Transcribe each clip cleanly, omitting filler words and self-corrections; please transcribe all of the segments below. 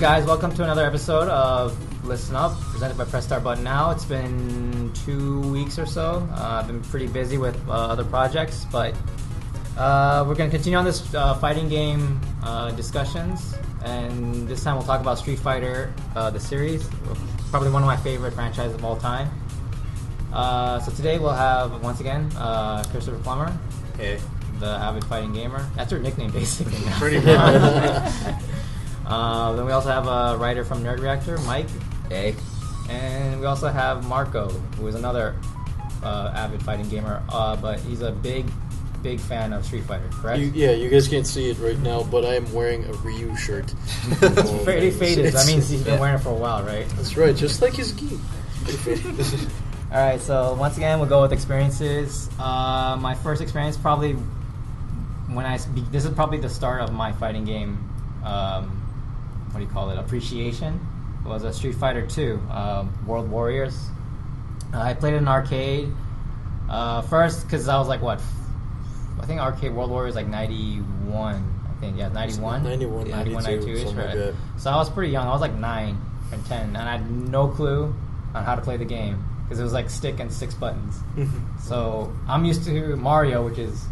guys, welcome to another episode of Listen Up, presented by Press Start Button Now. It's been 2 weeks or so. I've been pretty busy with other projects, but we're going to continue on this fighting game discussions, and this time we'll talk about Street Fighter, the series, probably one of my favorite franchises of all time. So today we'll have, once again, Christopher Plummer. Hey. The avid fighting gamer. That's her nickname, basically. Now. Pretty much. Then we also have a writer from Nerdreactor, Mike. Hey. And we also have Marco, who is another avid fighting gamer, but he's a big fan of Street Fighter, correct? You guys can't see it right now, but I am wearing a Ryu shirt. It's pretty faded. That means he's been wearing it for a while, right? That's right, just like his gi. Alright, so once again, we'll go with experiences. My first experience probably this is probably the start of my fighting game, appreciation. It was a Street Fighter 2, World Warriors. I played it in arcade first because I was like, I think arcade World Warriors like 91. I think, yeah, 91? 91, 92, 92-ish, something right? like that. So I was pretty young. I was like 9 or 10, and I had no clue on how to play the game because it was like stick and 6 buttons. So I'm used to Mario, which is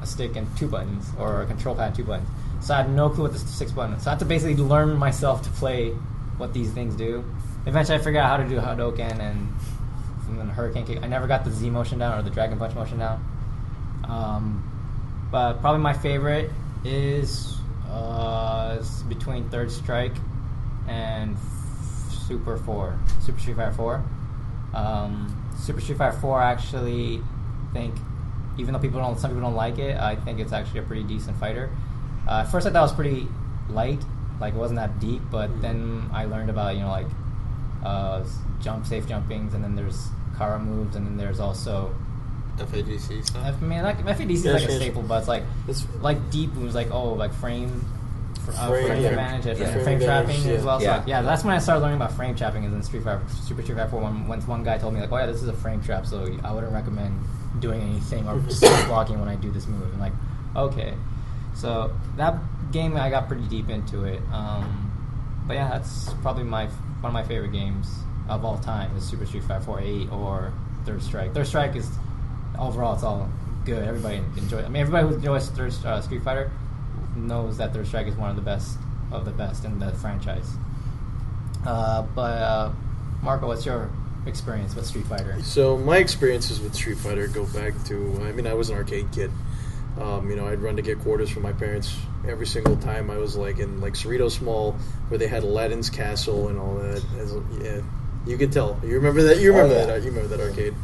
a stick and 2 buttons, or a control pad and 2 buttons. So I had no clue what the 6 buttons. So I had to basically learn myself to play what these things do. Eventually I figured out how to do Hadouken and then Hurricane Kick. I never got the Z motion down or the Dragon Punch motion down. But probably my favorite is between Third Strike and Super Street Fighter 4. Super Street Fighter 4, actually think, even though some people don't like it, I think it's actually a pretty decent fighter. At first I thought it was pretty light, like it wasn't that deep, but then I learned about, safe jumpings, and then there's Kara moves, and then there's also FADC stuff? FADC is like a staple, but it's like deep moves, like frame advantage, frame trapping as well. So that's when I started learning about frame trapping, is in Super Street Fighter 4, when one guy told me, like, oh yeah, this is a frame trap, so I wouldn't recommend doing anything or just blocking when I do this move. I'm like, okay. So that game, I got pretty deep into it. But yeah, that's probably one of my favorite games of all time is Super Street Fighter 4, 8, or Third Strike. Third Strike is, overall, it's all good. Everybody enjoys it. I mean, everybody who enjoys Street Fighter knows that Third Strike is one of the best in the franchise. But Marco, what's your experience with Street Fighter? So my experiences with Street Fighter go back to, I was an arcade kid. I'd run to get quarters from my parents every single time I was like in like Cerritos Mall, where they had Aladdin's Castle and all that. You can tell. You remember that? You remember that? You remember that arcade?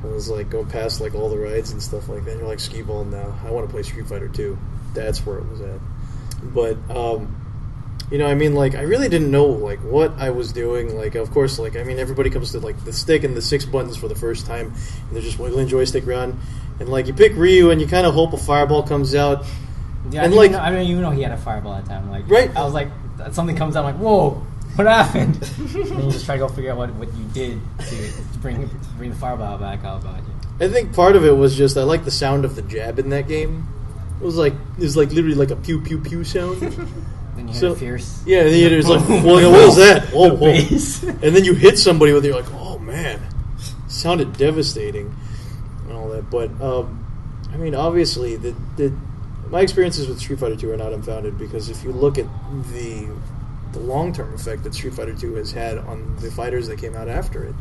I was like going past like all the rides and stuff like that. You're like, skee ball now. I want to play Street Fighter 2. That's where it was at. But I really didn't know like what I was doing. Like, of course, everybody comes to like the stick and the 6 buttons for the first time, and they're just wiggling joystick around, and like you pick Ryu and you kind of hope a fireball comes out. Yeah, and I didn't even know he had a fireball at that time. Like, right? I was like, something comes out, I'm like, whoa, what happened? And you just try to go figure out what you did to bring the fireball back out about you. I think part of it was just I like the sound of the jab in that game. It was literally like a pew pew pew sound. Then you hit Fierce. Yeah, and then it's like, what was that? Whoa. And then you hit somebody with it, you're like, oh man, sounded devastating and all that. But obviously, my experiences with Street Fighter 2 are not unfounded, because if you look at the long-term effect that Street Fighter 2 has had on the fighters that came out after it,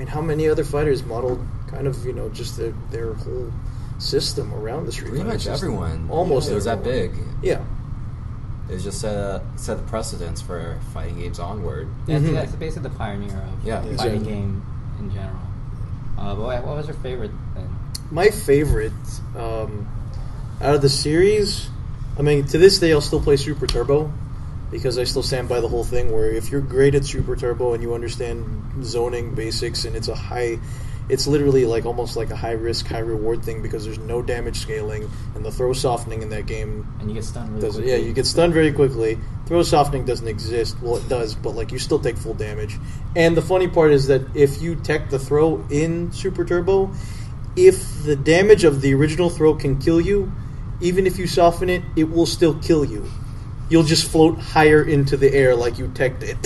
how many other fighters modeled kind of just their whole system around the Street Fighter Pretty much system? everyone. Almost it was everyone. that big. Yeah. It just set the precedence for fighting games onward. Yeah, that's basically the pioneer of fighting game in general. But what was your favorite then? My favorite, out of the series, to this day I'll still play Super Turbo, because I still stand by the whole thing where if you're great at Super Turbo and you understand zoning basics, and it's literally like almost like a high risk, high reward thing, because there's no damage scaling, and the throw softening in that game. And you get stunned really quickly. Yeah, you get stunned very quickly. Throw softening doesn't exist. Well, it does, but like you still take full damage. And the funny part is that if you tech the throw in Super Turbo, if the damage of the original throw can kill you, even if you soften it, it will still kill you. you'll just float higher into the air like you teched it,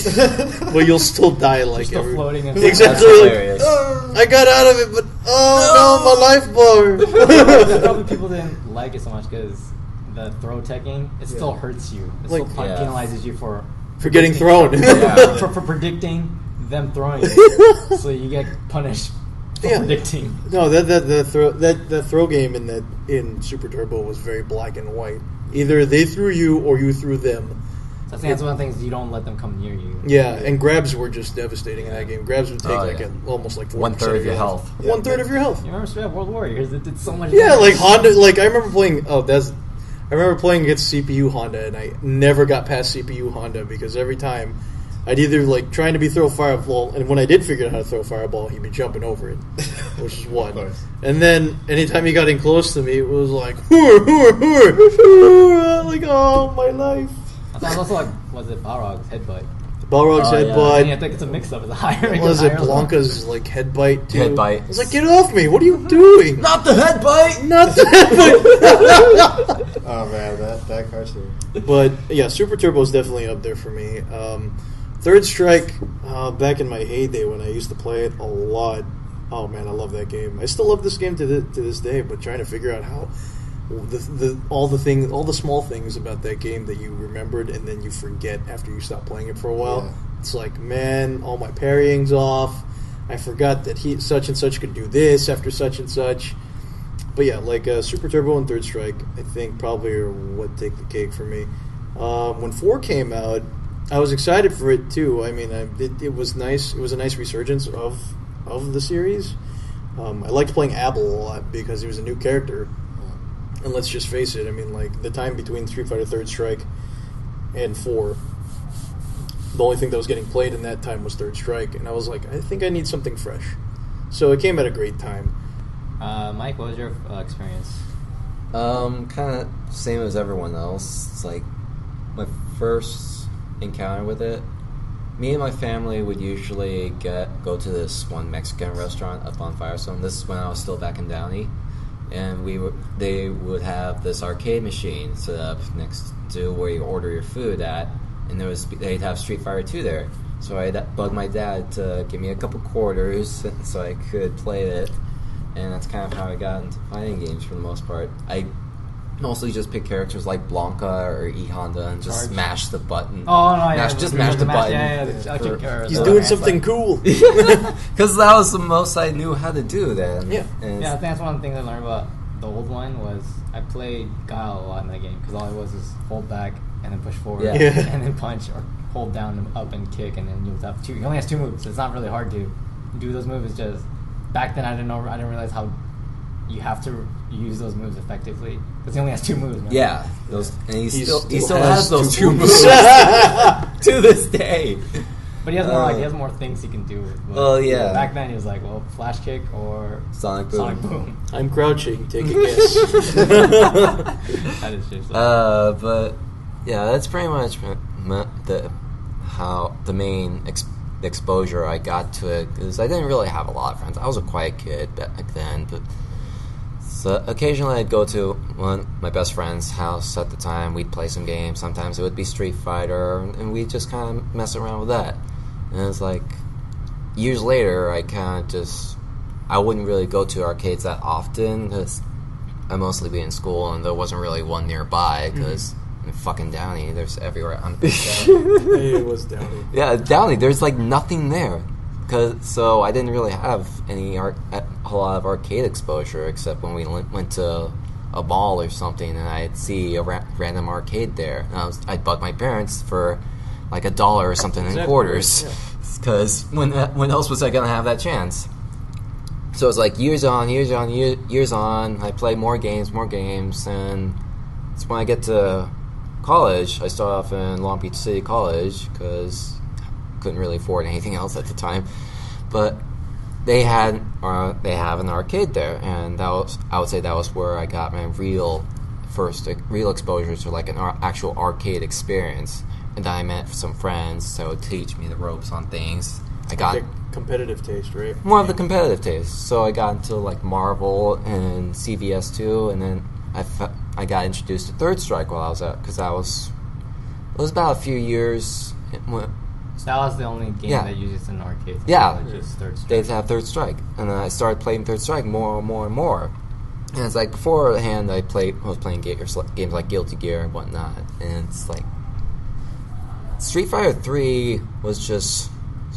but you'll still die like still floating. Exactly. I got out of it, but no, my life bar. Probably people didn't like it so much because the throw teching, it still hurts you. It still penalizes you for getting thrown. for predicting them throwing it. So you get punished for predicting. No, that throw game in Super Turbo was very black and white. Either they threw you or you threw them. So I think that's one of the things, you don't let them come near you. Yeah, and grabs were just devastating in that game. Grabs would take almost like 1/3 of your health. 1/3 of your health. You remember World Warriors? It did so much. Yeah, damage. Like Honda. Like I remember playing. I remember playing against CPU Honda, and I never got past CPU Honda because every time I'd either like trying to throw fireball, and when I did figure out how to throw fireball, he'd be jumping over it, which is one. And then anytime he got in close to me, it was like, like oh my life. I thought it was also like, was it Balrog's headbutt? Balrog's headbutt. Yeah, I think it's a mix-up. It's a higher. Was it Blanca's like headbite too? Headbite. I was like, get off me! What are you doing? Not the headbite! Not the headbite! Oh man, that cartoon. But yeah, Super Turbo is definitely up there for me. Third Strike, back in my heyday when I used to play it a lot. Oh man, I love that game. I still love this game to this day. But trying to figure out how all the small things about that game that you remembered and then you forget after you stop playing it for a while. Yeah. It's like, man, all my parrying's off. I forgot that such and such could do this after such and such. But yeah, like Super Turbo and Third Strike, I think probably are what take the cake for me. When 4 came out, I was excited for it too. I mean, it was nice. It was a nice resurgence of the series. I liked playing Abel a lot because he was a new character. And let's just face it, I mean, like, the time between Street Fighter Third Strike and 4, the only thing that was getting played in that time was Third Strike. And I was like, I think I need something fresh. So it came at a great time. Mike, what was your experience? Kind of same as everyone else. It's like my first encounter with it. Me and my family would usually go to this one Mexican restaurant up on Firestone. This is when I was still back in Downey. And they would have this arcade machine set up next to where you order your food at, and they'd have Street Fighter 2 there. So I bugged my dad to give me a couple quarters so I could play it, and that's kind of how I got into fighting games for the most part. I mostly just pick characters like Blanca or E Honda and just smash the button. Oh no! Mash the button. He's doing something cool. Because that was the most I knew how to do then. Yeah, I think that's one of the things I learned about the old one was I played Guile a lot in that game because all it was is hold back and then push forward and then punch or hold down and up and kick, and then you'll have two. He only has 2 moves, so it's not really hard to do those moves. It's just back then I didn't realize how you have to use those moves effectively because he only has 2 moves. Remember? Yeah, and he still has those 2 moves to this day. But he has more things he can do. Well, yeah. Back then he was like, flash kick or Sonic Boom. I'm crouching. Take a guess. That is just. But yeah, that's pretty much the main exposure I got to it because I didn't really have a lot of friends. I was a quiet kid back then, but. So occasionally I'd go to my best friend's house at the time. We'd play some games. Sometimes it would be Street Fighter, and we'd just kind of mess around with that. And it was like, years later, I wouldn't really go to arcades that often because I'd mostly be in school, and there wasn't really one nearby because in fucking Downey, there's everywhere. It was Downey. Yeah, Downey, there's like nothing there. So I didn't really have a whole lot of arcade exposure except when we went to a mall or something and I'd see a random arcade there. And I'd bug my parents for like $1 or something in quarters because when else was I going to have that chance? So it's like years on, I play more games, and it's when I get to college, I start off in Long Beach City College because couldn't really afford anything else at the time, but they have an arcade there, and I would say that was where I got my real exposure to like an actual arcade experience, and then I met some friends that would teach me the ropes on things. I got competitive taste, right? More of the competitive taste, so I got into like Marvel and CVS2, and then I got introduced to Third Strike while I was at because that was It was about a few years. That was the only game that uses an arcade. Yeah. Just Third Strike. They'd have Third Strike. And then I started playing Third Strike more and more and more. And it's like, beforehand, I was playing games like Guilty Gear and whatnot. And it's like, Street Fighter 3 was just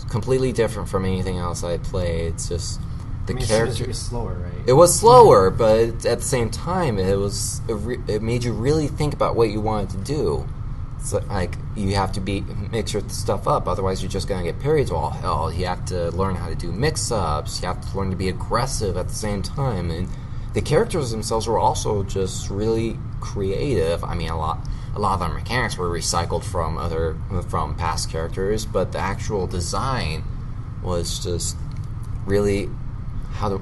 completely different from anything else I played. It's just the character. It was slower, right? It was slower, but at the same time, it made you really think about what you wanted to do. It's like you have to mix your stuff up, otherwise you're just gonna get parried to all hell. You have to learn how to do mix-ups. You have to learn to be aggressive at the same time, and the characters themselves were also just really creative. I mean, a lot of their mechanics were recycled from past characters, but the actual design was just really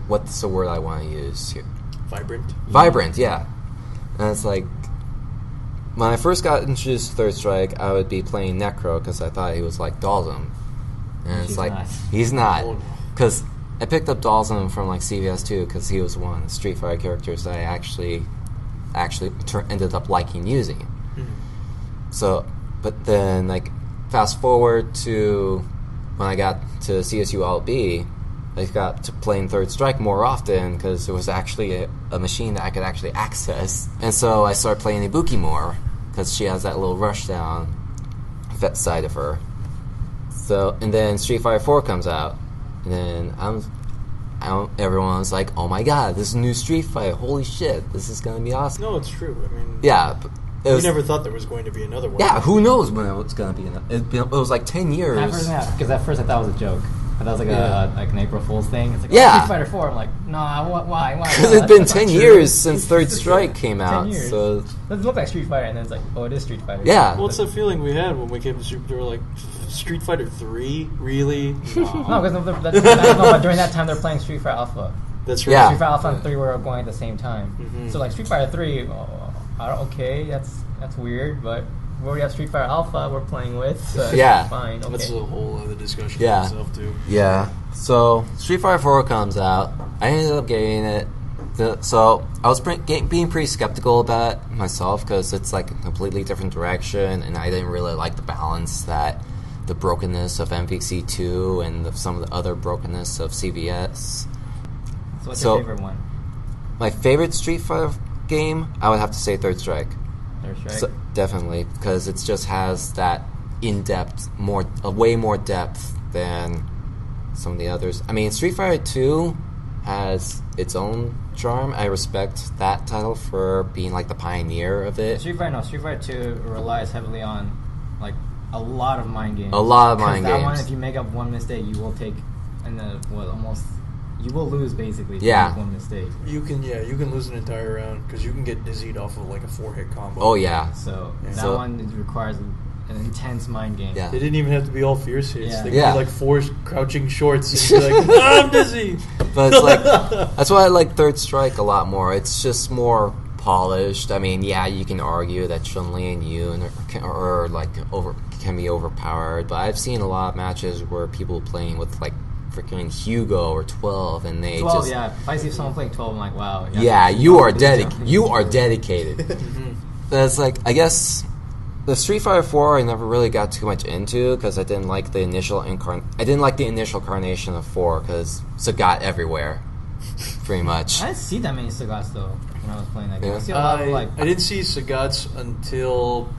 what's the word I want to use here? Vibrant, yeah. And it's like, when I first got introduced to Third Strike, I would be playing Necro because I thought he was like Dalsum. And it's he's not. Because I picked up Dalsum from like CVS 2 because he was one of the Street Fighter characters that I actually ended up liking using. Mm-hmm. So, but then like fast forward to when I got to CSULB, I got to playing Third Strike more often because it was actually a machine that I could actually access. And so I started playing Ibuki more because she has that little rushdown side of her. So, and then Street Fighter 4 comes out, and then everyone was like, "Oh my god, this is a new Street Fighter! Holy shit, this is gonna be awesome!" No, it's true. I mean, yeah, we never thought there was going to be another one. Yeah, who knows when it was gonna be? It was like 10 years. Because at first I thought it was a joke. I thought it was like an April Fool's thing. It's like, Street Fighter 4. I'm like, no, why? Because it's been 10 years since Third Strike came out. 10 years. So it doesn't look like Street Fighter, and then it's like, oh, it is Street Fighter. Yeah. Well, it's the feeling we had when we came to Super. They were like, Street Fighter 3? Really? No, because during that time they're playing Street Fighter Alpha. That's right. Yeah. Street Fighter Alpha and 3 were going at the same time. Mm-hmm. So like Street Fighter 3, okay, that's weird, but we already have Street Fighter Alpha we're playing with. So fine. Okay. That's a whole other discussion for itself too. Yeah. So Street Fighter 4 comes out. I ended up getting it. So I was being pretty skeptical about it myself because it's like a completely different direction, and I didn't really like the balance the brokenness of MVC2 and some of the other brokenness of CVS. So what's your favorite one? My favorite Street Fighter game, I would have to say Third Strike. Third Strike? So, definitely, because it just has that in-depth, way more depth than some of the others. I mean, Street Fighter 2 has its own charm. I respect that title for being like the pioneer of it. Street Fighter 2 relies heavily on like a lot of mind games. A lot of mind games. That one, if you make up one mistake, you will take, you will lose basically if you make one mistake. You can lose an entire round because you can get dizzied off of like a 4-hit combo. Oh yeah. So that one requires an intense mind game. Yeah. They didn't even have to be all fierce hits. Yeah. They could be like 4 crouching shorts and be like, I'm dizzy. But it's like that's why I like Third Strike a lot more. It's just more polished. I mean, yeah, you can argue that Chun-Li and Yoon can be overpowered, but I've seen a lot of matches where people playing with like freaking Hugo or 12, and they 12, yeah. If I see someone playing 12, I'm like, wow. Yeah, you are dedicated. You are dedicated. That's like, I guess, the Street Fighter 4 I never really got too much into because I didn't like the initial incarnation of 4 because Sagat everywhere, pretty much. I didn't see that many Sagats though when I was playing that game. Yeah. I see a lot of I didn't see Sagats until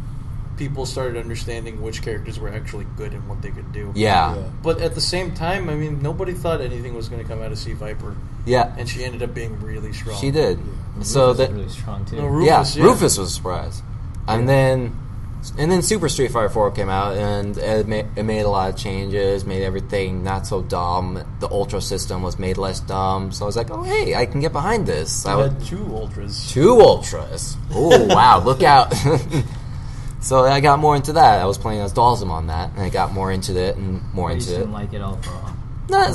people started understanding which characters were actually good and what they could do. Yeah. But at the same time, I mean, nobody thought anything was going to come out of C. Viper. Yeah. And she ended up being really strong. She did. Yeah. So Rufus was really strong too. No, Rufus was a surprise. And then Super Street Fighter 4 came out, and it made a lot of changes, made everything not so dumb. The Ultra system was made less dumb, so I was like, oh, hey, I can get behind this. I had 2 Ultras. 2 Ultras. Oh, wow, look out. So I got more into that. I was playing as Dalsum on that, and I got more into it and more into it. You didn't like it overall? Not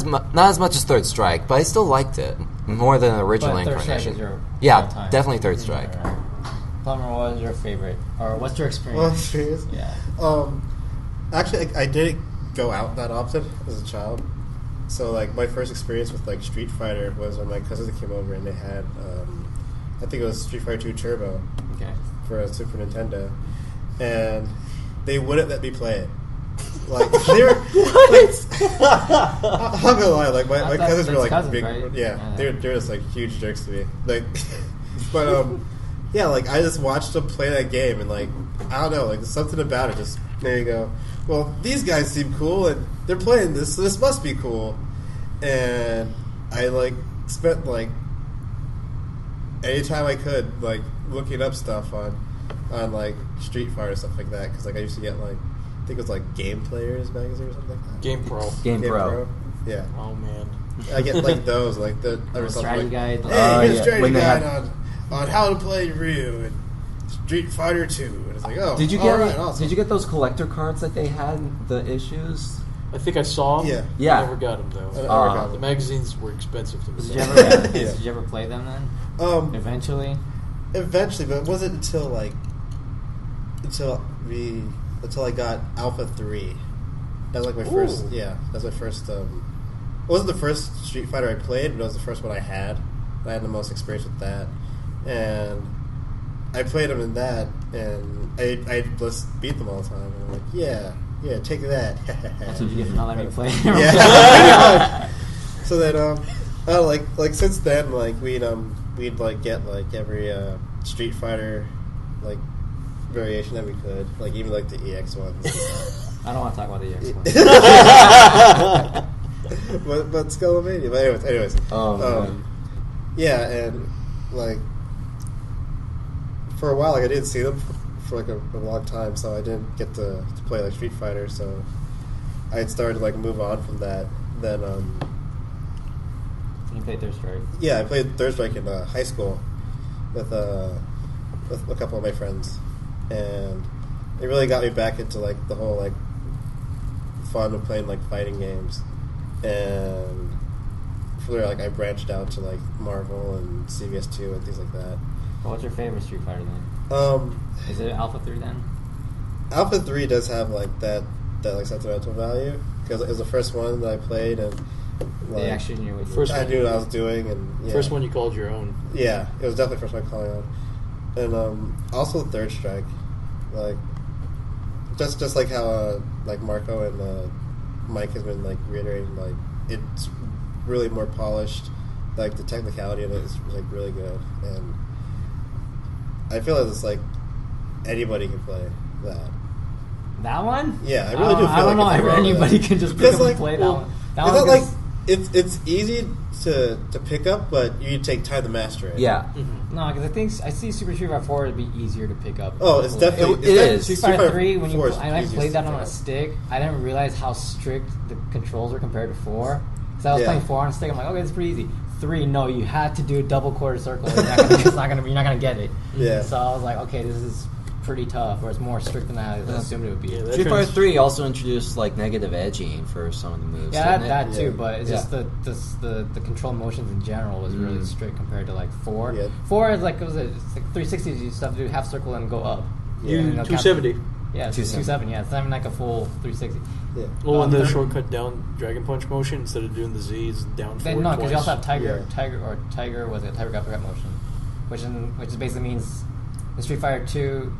as much as Third Strike, but I still liked it more than the original incarnation. Definitely Third Strike. Right. Plumber, what was your favorite, or what's your experience? Yeah. Actually, I didn't go out that often as a child. So like my first experience with like Street Fighter was when my cousins came over and they had, I think it was Street Fighter 2 Turbo. Okay. For a Super Nintendo. And they wouldn't let me play it. Like they're like, I'm not gonna lie, like my cousins were like cousins, big, right? yeah, they're just like huge jerks to me. Like, but yeah, like I just watched them play that game, and like I don't know, like there's something about it. Just there you go. Well, these guys seem cool, and they're playing this, so this must be cool. And I like spent like anytime I could like looking up stuff on like Street Fighter stuff like that, because like I used to get like. I think it was like Game Players magazine or something like that. Game Pro. Game Pro. Yeah. Oh man. I get like those, like the strategy guide. Hey, here's a strategy guide on how to play Ryu and Street Fighter 2. And it's like, oh, did you get awesome. Did you get those collector cards that they had, the issues? I think I saw them. Yeah. I never got them though. I never got them. The magazines were expensive to me. Did you ever play them then? Eventually, but it wasn't until I got Alpha 3. That was like my first. Yeah, that was my first. It wasn't the first Street Fighter I played, but it was the first one I had. I had the most experience with that, and I played them in that, and I just beat them all the time. And I'm like, yeah, take that. That's what you get for not letting me play. Yeah. So then, like since then, like we'd like get like every Street Fighter like variation that we could, like even like the EX ones. I don't want to talk about the EX ones. but Skullomania. But anyways. Yeah, and like for a while, like I didn't see them for like a long time, so I didn't get to play like Street Fighter. So I had started to like move on from that. Then you played Third Strike. Yeah, I played Third Strike in high school with a couple of my friends, and it really got me back into like the whole like fun of playing like fighting games. And from there, like I branched out to like Marvel and CVS2 and things like that. Well, what's your favorite Street Fighter then? Is it Alpha 3 then? Alpha 3 does have like that like sentimental value because it was the first one that I played, and like, they actually knew what I knew what I was doing, and yeah. First one you called your own. Yeah, it was definitely the first one I called my own. And also Third Strike, like just like how like Marco and Mike has been like reiterating, like it's really more polished. Like the technicality of it is like really good, and I feel like it's like anybody can play that. That one? Yeah, I really do. I don't know if anybody can just pick up and play that one. That one like it's easy to pick up, but you take time to master it. Yeah. Mm-hmm. No, because I see Super Street Fighter 4 to be easier to pick up. Oh, it's definitely it is. Street Fighter 3 when I played that on a stick, I didn't realize how strict the controls were compared to 4. Because I was playing 4 on a stick, I'm like, okay, it's pretty easy. 3, no, you had to do a double quarter circle. You're not gonna get it. Yeah. So I was like, okay, this is pretty tough, or it's more strict than I assumed it would be. Yeah, Street Fighter 3 also introduced like negative edging for some of the moves. Yeah, that too, but it's just the control motions in general was really strict compared to like 4. Yeah. 4 is like it's like 360. You just have to do half circle and go up. Yeah, 270. Yeah, it's 270. Yeah, it's not even like a full 360. Yeah. Well, and the shortcut down Dragon Punch motion instead of doing the Z's down forward. No, because you also have Tiger was it Tiger uppercut motion, which basically means in Street Fighter 2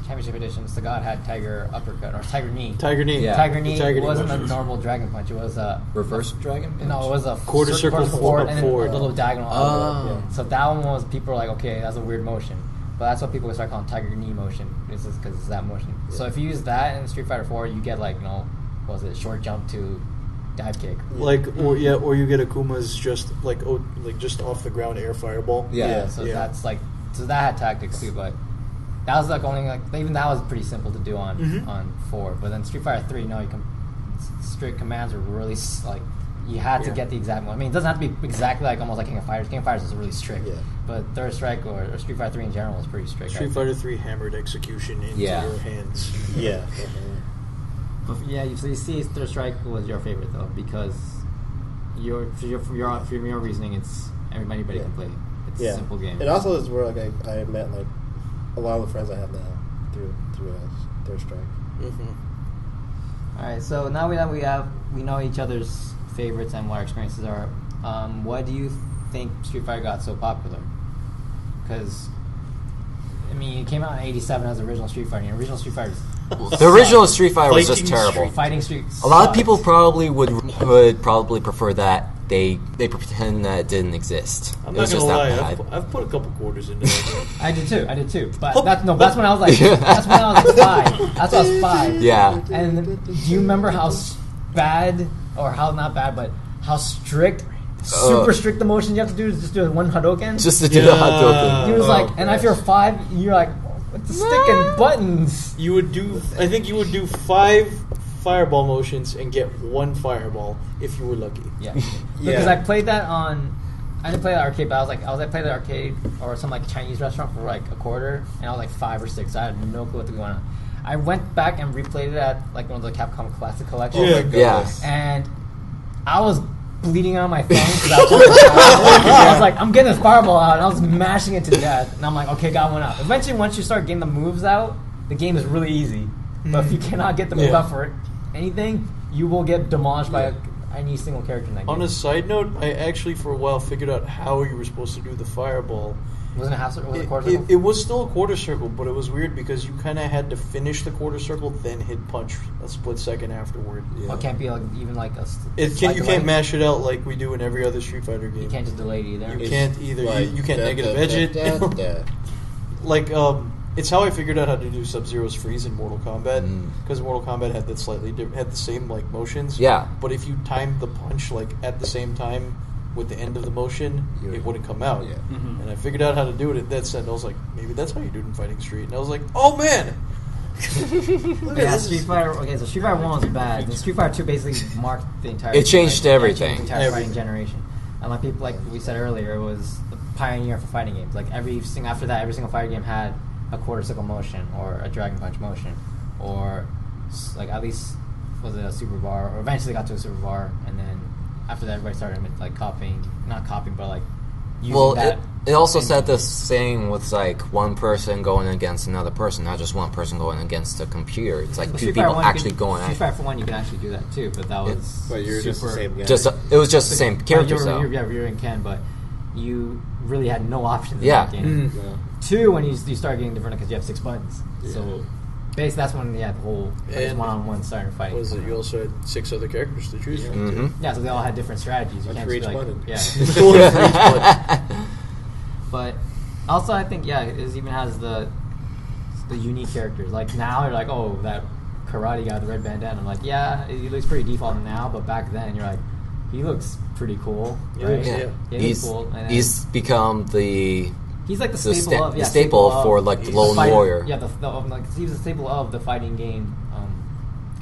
Championship Edition, Sagat had Tiger uppercut or Tiger knee. Tiger knee. Yeah. Tiger knee wasn't a normal Dragon Punch. It was a reverse Dragon Punch? No, it was a quarter circle forward and then a little diagonal. So that one was, people were like, okay, that's a weird motion. But that's what people start calling Tiger knee motion. It's just because it's that motion. Yeah. So if you use that in Street Fighter 4, you get like, short jump to dive kick. Like, or you get Akuma's just just off the ground air fireball. Yeah. So that's like, so that had tactics too, but that was like only like, even that was pretty simple to do on 4. But then Street Fighter 3, strict commands were really like, you had to get the exact one. I mean, it doesn't have to be exactly like almost like King of Fighters. King of Fighters is really strict. Yeah. But Third Strike or Street Fighter 3 in general is pretty strict. Street Fighter 3 hammered execution into your hands. Yeah. So you see Third Strike was your favorite though, because from your reasoning, it's anybody can play. It's a simple game. It also is where like I met like a lot of the friends I have now through Third Strike. Mm-hmm. All right, so now we know each other's favorites and what our experiences are. What do you think Street Fighter got so popular? Because I mean, it came out in '87 as the original Street Fighter. And original Street Fighter is The original Street Fighter was just terrible. Fighting Street. A lot of people probably would probably prefer that they pretend that it didn't exist. I'm it not was just gonna that lie. bad. I've put a couple quarters into it. I did too. But that's when I was like, that's when I was like 5. That's when I was 5. Yeah. And do you remember how bad, or how not bad, but how strict, super strict the motion you have to do is just do one Hadouken? Just to do the Hadouken. He was like, and if you're 5, you're like, what's the stick and buttons? You would do. I think you would do 5 fireball motions and get 1 fireball if you were lucky. Yeah. Because I played that on. I didn't play that arcade, but I was played the arcade or some like Chinese restaurant for like a quarter, and I was like 5 or 6. So I had no clue what was going on. I went back and replayed it at like one of the Capcom Classic collections. Yeah. And I was bleeding on my phone because I was like, I'm getting this fireball out, and I was mashing it to death. And I'm like, okay, got one out. Eventually, once you start getting the moves out, the game is really easy. But if you cannot get the move out for anything, you will get demolished by any single character in that game. On a side note, I actually for a while figured out how you were supposed to do the fireball. Wasn't it half circle? Was it a quarter circle? It was still a quarter circle, but it was weird because you kind of had to finish the quarter circle, then hit punch a split second afterward. Well, it can't be like even like a. You can't mash it out like we do in every other Street Fighter game. You can't just delay it either. You can't either. Like, you can't negative edge it. Like it's how I figured out how to do Sub-Zero's freeze in Mortal Kombat, because Mortal Kombat had that had the same like motions. Yeah. But if you timed the punch like at the same time with the end of the motion, it wouldn't come out. Yeah. Mm-hmm. And I figured out how to do it at that set. And I was like, maybe that's how you do it in Fighting Street. And I was like, oh man. Yeah, Street Fighter. Okay, so Street Fighter 1 was bad. Then Street Fighter 2 basically marked the entire. It changed everything. The entire fighting generation. And like people, like we said earlier, it was the pioneer for fighting games. Like after that, every single fighting game had a quarter circle motion or a dragon punch motion, or like at least was it a super bar, or eventually got to a super bar, and then after that everybody started like not copying, but like using that. It also said the same with like one person going against another person, not just one person going against a computer. It's like two people actually going at. Street Fighter 1, you can actually do that too, but that was. But you're just the same guy. It was just the same characters though. You're in Ken, but you really had no options in Yeah. that game. Yeah. 2, when you start getting different because you have 6 buttons. Yeah. So basically that's when the whole one-on-one started fighting. Was it? You also had 6 other characters to choose from. Mm-hmm. Yeah, so they all had different strategies. You can't for each just button. Yeah. But also I think it even has the unique characters. Like now you're like, oh, that karate guy with the red bandana. I'm like, yeah, he looks pretty default now, but back then you're like, he looks pretty cool, right? Yeah. He's cool. And he's become the. He's like the staple staple for like the lone warrior. Yeah, he's the staple of the fighting game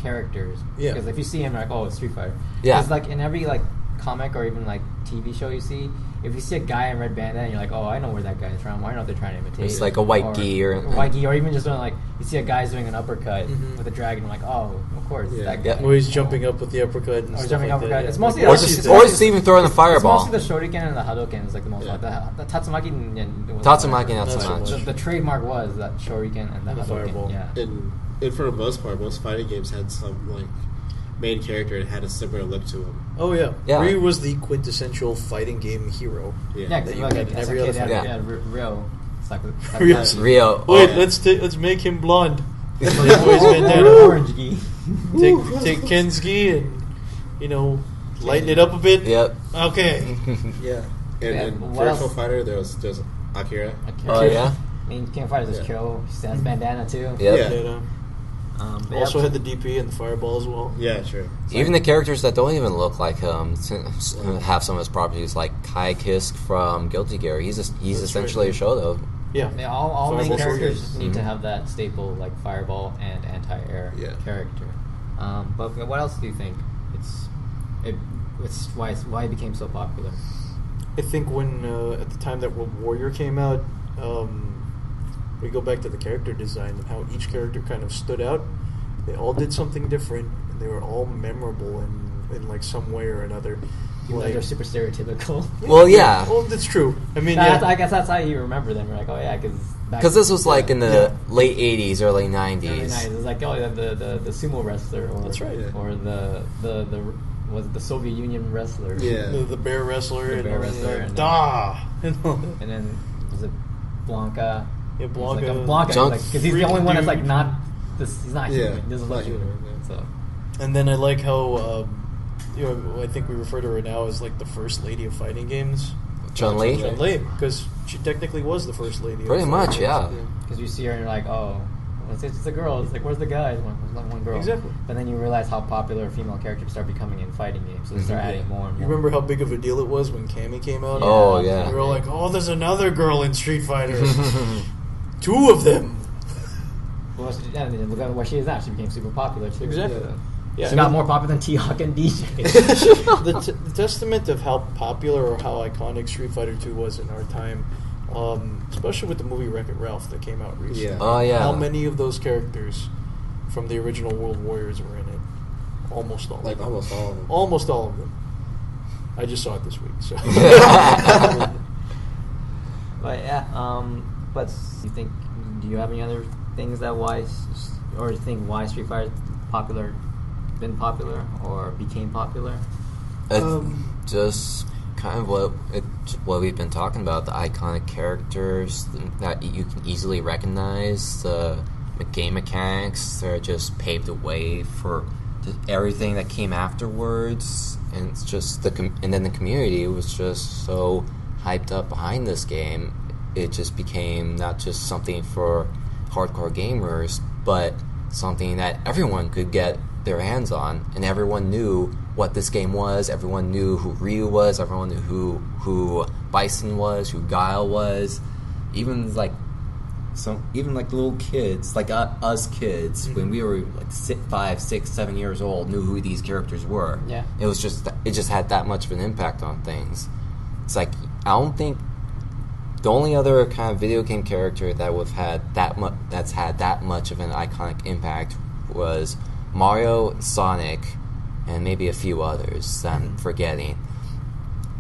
characters. Yeah. Because if you see him, you're like, oh, it's Street Fighter. Yeah. Because like in every like comic or even like TV show you see, if you see a guy in red bandana, and you're like, oh, I know where that guy is from. I know what they're trying to imitate. It's like a white gi or even just doing like you see a guy's doing an uppercut with a dragon. I'm like, oh, of course, that guy. Or he's jumping up with the uppercut. And stuff jumping like uppercut. That, It's mostly or just even throwing the fireball. It's mostly the Shuriken and the Hadouken is like the most like the Tatsumaki. Tatsumaki, not so much. The trademark was that Shuriken and the Hadouken. Fireball. Yeah. And for the most part, most fighting games had some like main character that had a similar look to him. Oh yeah. Yeah. Ryu was the quintessential fighting game hero. Yeah, that you had in every other fight. Rio. It's like Rio. Wait, let's make him blonde. Orange gi. Take Ken's gi and lighten it up a bit. Yep. Okay. Yeah. And Virtual Fighter, there was just Akira. Oh yeah. I mean, King of Fighters is Kyo. He stands bandana too. Yep. Yeah. Also had the DP and the fireball as well. Yeah, sure. Even the characters that don't even look like him have some of his properties, like Kai Kisk from Guilty Gear. He's essentially a Shoto. Yeah. All main Fireball characters soldiers. need to have that staple like fireball and anti-air character. But what else do you think? It's why it became so popular. I think when at the time that World Warrior came out, we go back to the character design and how each character kind of stood out. They all did something different, and they were all memorable in like some way or another. Like they're super stereotypical. Well, yeah. Well, that's true. I mean, I guess that's how you remember them. You're like, oh yeah, because this was like in the late '80s, early '90s. It was like, oh, the sumo wrestler, or that's right, or the was it the Soviet Union wrestler? Yeah, the bear wrestler, and then was it Blanca? Yeah, Blanca. Because he's the only one that's like not he's not human. He doesn't look human. So. And then I like how I think we refer to her now as like the first lady of fighting games. Chun-Li? Chun-Li, because she technically was the first lady. Pretty much, yeah. Because you see her and you're like, oh, it's a girl. It's like, where's the guy? There's one girl. Exactly. But then you realize how popular female characters start becoming in fighting games. So they start adding more and more. You remember how big of a deal it was when Cammy came out? Oh, yeah. We were like, oh, there's another girl in Street Fighter. 2 of them. Well, look at what she is now. She became super popular, too. Exactly. She got more popular than T-Hawk and DJ. The testament of how popular or how iconic Street Fighter 2 was in our time, especially with the movie Wreck-It Ralph that came out recently. Yeah. Oh, yeah. How many of those characters from the original World Warriors were in it? Almost all. Like almost all of them. Almost all of them. I just saw it this week, so. But yeah, but you think? Do you have any other things that why Street Fighter been popular or became popular? Just kind of what we've been talking about, the iconic characters that you can easily recognize, the game mechanics that just paved the way for everything that came afterwards, and it's just and then the community was just so hyped up behind this game. It just became not just something for hardcore gamers, but something that everyone could get their hands on, and everyone knew what this game was. Everyone knew who Ryu was. Everyone knew who Bison was, who Guile was. Even little kids, like us kids, when we were like 5, 6, 7 years old, knew who these characters were. Yeah, it just had that much of an impact on things. It's like, I don't think the only other kind of video game character that that's had that much of an iconic impact was Mario, Sonic, and maybe a few others that I'm forgetting.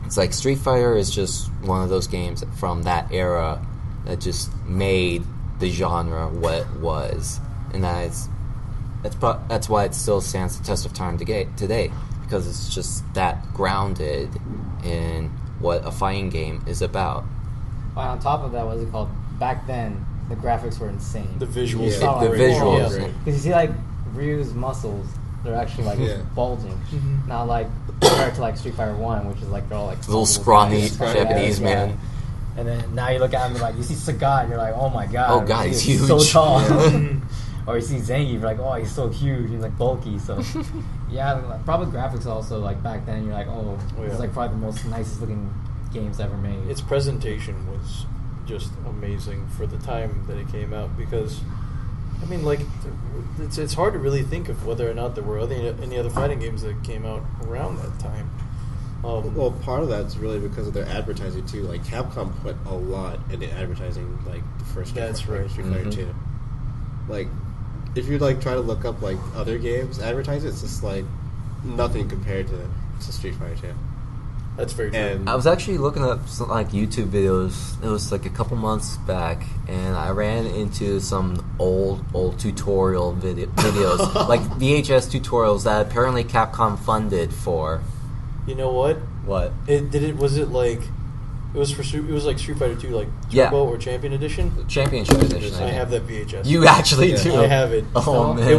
It's like Street Fighter is just one of those games from that era that just made the genre what it was, and that's why it still stands the test of time today, because it's just that grounded in what a fighting game is about. Well, on top of that, what is it called? Back then, the graphics were insane. The visuals. Yeah. The visuals. Because you see, like, Ryu's muscles, they're actually, like, bulging. Mm-hmm. Not, like, compared to, like, Street Fighter 1, which is, like, they're all, like... Little scrawny Japanese man. And then now you look at him and, like, you see Sagat, and you're like, oh, my God. Oh, God, he's huge. So tall. Or you see Zangief, you're like, oh, he's so huge. He's, like, bulky. So, yeah, like, probably graphics also, like, back then, you're like, this is, like, probably the most nicest-looking games ever made. Its presentation was just amazing for the time that it came out, because I mean, like, it's hard to really think of whether or not there were any other fighting games that came out around that time. Well, part of that's really because of their advertising too. Like, Capcom put a lot into advertising, like the first Street Fighter 2. Like, if you like try to look up like other games advertising, it's just like nothing compared to Street Fighter 2. That's very true. I was actually looking up some, like, YouTube videos. It was like a couple months back, and I ran into some old tutorial videos, like VHS tutorials that apparently Capcom funded for. You know what? What? It was like Street Fighter 2, like Turbo or Champion Edition. Championship Edition. I have that VHS. You actually do. I have it. Oh man! It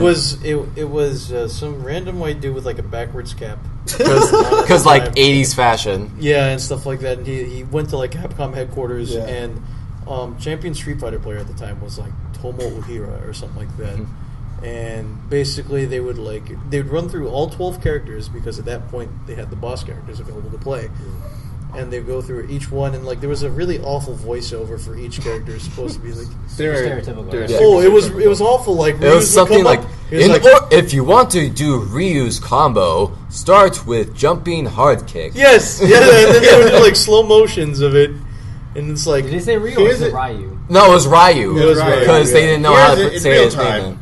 was some random white dude with like a backwards cap. Because like 80s fashion. Yeah, and stuff like that. And he went to like Capcom headquarters, and champion Street Fighter player at the time was like Tomo Uhira or something like that. Mm-hmm. And basically they'd run through all 12 characters, because at that point they had the boss characters available to play. Mm-hmm. And they go through each one, and like there was a really awful voiceover for each character. It's supposed to be like stereotypical. It was awful. Like it was something like, if you want to do Ryu's combo, start with jumping hard kick. Yes, yeah, and then they would do like slow motions of it, and it's like, did they say Ryu or was it Ryu? No, it was Ryu. It was Ryu because they didn't know how to say his name.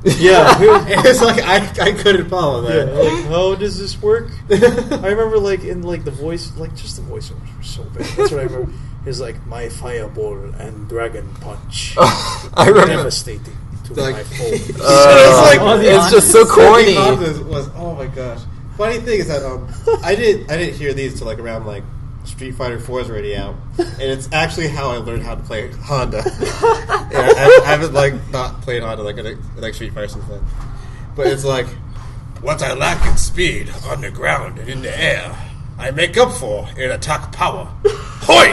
Yeah, it's like I couldn't follow that. Yeah, like, how does this work? I remember like in like the voice, like just the voiceovers were so bad. That's what I remember. It's like my fireball and dragon punch, I remember devastating to my foe. It's just so corny. Was, oh my gosh! Funny thing is that I didn't hear these till like around like Street Fighter 4 is already out, and it's actually how I learned how to play Honda. I haven't not played Honda like Street Fighter since then. But it's like, what I lack in speed on the ground and in the air, I make up for in attack power. Hoi!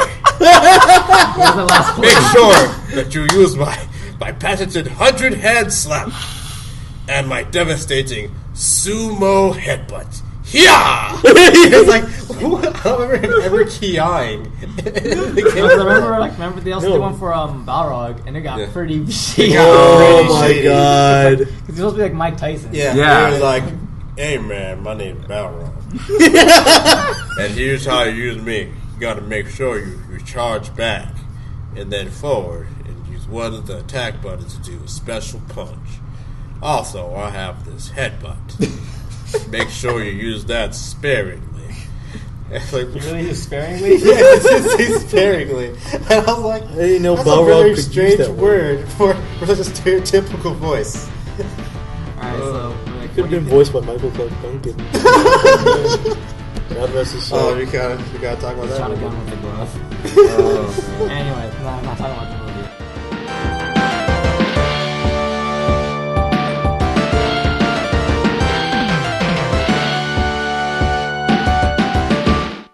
Make sure that you use my patented 100-hand slap and my devastating sumo headbutt. Yeah! It's like, I don't remember ever ki-ing. Remember they also did one for Balrog, and it got pretty shady. Oh my god. Because he's supposed to be like Mike Tyson. Yeah. He was like, hey man, my name's Balrog. And here's how you use me. You gotta make sure you charge back and then forward and use one of the attack buttons to do a special punch. Also, I have this headbutt. Make sure you use that sparingly. Like, you really use sparingly? Yeah, it's sparingly. And I was like, hey, no, that's a very strange word for such a stereotypical voice. Alright, so... Could have been voiced by Michael Clark Duncan. God rest his soul. Oh, we gotta talk about that. Shot a gun with the glove. Anyway, no, I'm not talking about the glove.